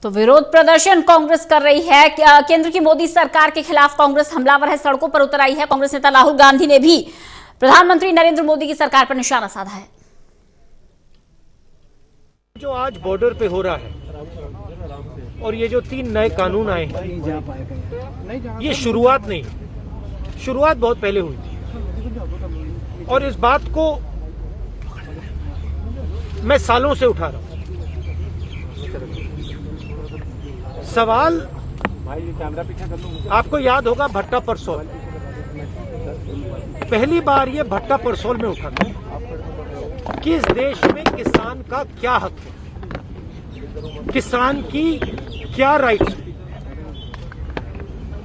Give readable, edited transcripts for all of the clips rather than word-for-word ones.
तो विरोध प्रदर्शन कांग्रेस कर रही है। केंद्र की मोदी सरकार के खिलाफ कांग्रेस हमलावर है, सड़कों पर उतर आई है। कांग्रेस नेता राहुल गांधी ने भी प्रधानमंत्री नरेंद्र मोदी की सरकार पर निशाना साधा है। जो आज बॉर्डर पे हो रहा है और ये जो 3 नए कानून आए हैं, ये शुरुआत नहीं, शुरुआत बहुत पहले हुई थी और इस बात को मैं सालों से उठा रहा हूं। सवाल आपको याद होगा भट्टा परसौल, पहली बार ये भट्टा परसौल में उठा था कि इस देश में किसान का क्या हक है, किसान की क्या राइट्स है,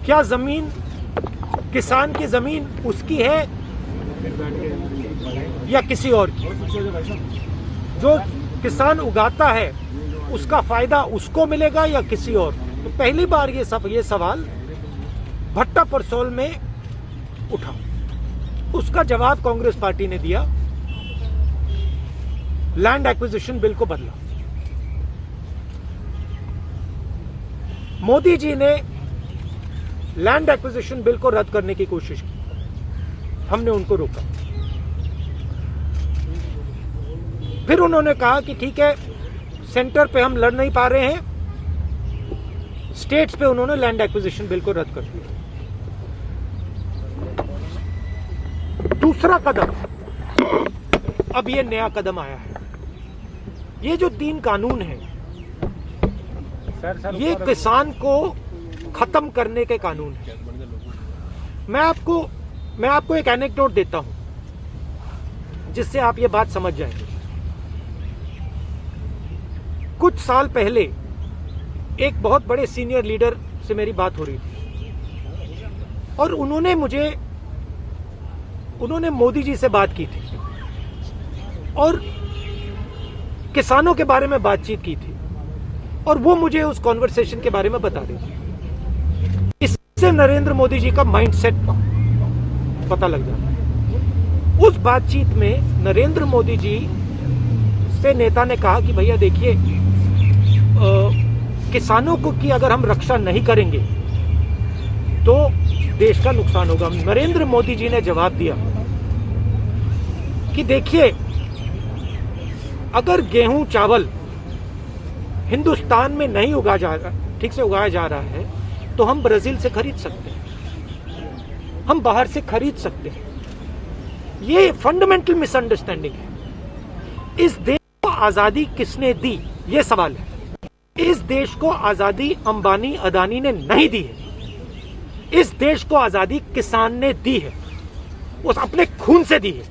क्या जमीन, किसान की जमीन उसकी है या किसी और की, जो किसान उगाता है उसका फायदा उसको मिलेगा या किसी और। तो पहली बार ये सवाल भट्टा परसौल में उठा। उसका जवाब कांग्रेस पार्टी ने दिया, लैंड एक्विजिशन बिल को बदला। मोदी जी ने लैंड एक्विजिशन बिल को रद्द करने की कोशिश की, हमने उनको रोका। फिर उन्होंने कहा कि ठीक है, सेंटर पे हम लड़ नहीं पा रहे हैं, स्टेट्स पे उन्होंने लैंड एक्विजिशन बिल को रद्द कर दिया। दूसरा कदम, अब ये नया कदम आया है। ये जो 3 कानून हैं, ये किसान को खत्म करने के कानून हैं। मैं आपको एक एनेक्डोट देता हूं जिससे आप ये बात समझ जाएंगे। कुछ साल पहले एक बहुत बड़े सीनियर लीडर से मेरी बात हो रही थी और उन्होंने मोदी जी से बात की थी और किसानों के बारे में बातचीत की थी और वो मुझे उस कॉन्वर्सेशन के बारे में बता रही थी। इससे नरेंद्र मोदी जी का माइंडसेट पता लग जाता है। उस बातचीत में नरेंद्र मोदी जी से नेता ने कहा कि भैया देखिए, किसानों को की अगर हम रक्षा नहीं करेंगे तो देश का नुकसान होगा। नरेंद्र मोदी जी ने जवाब दिया कि देखिए, अगर गेहूं चावल हिंदुस्तान में नहीं ठीक से उगाया जा रहा है तो हम ब्राजील से खरीद सकते हैं, हम बाहर से खरीद सकते हैं। ये फंडामेंटल मिसअंडरस्टैंडिंग है। इस देश को आजादी किसने दी, ये सवाल है। इस देश को आजादी अंबानी अदानी ने नहीं दी है। इस देश को आजादी किसान ने दी है, उस अपने खून से दी है।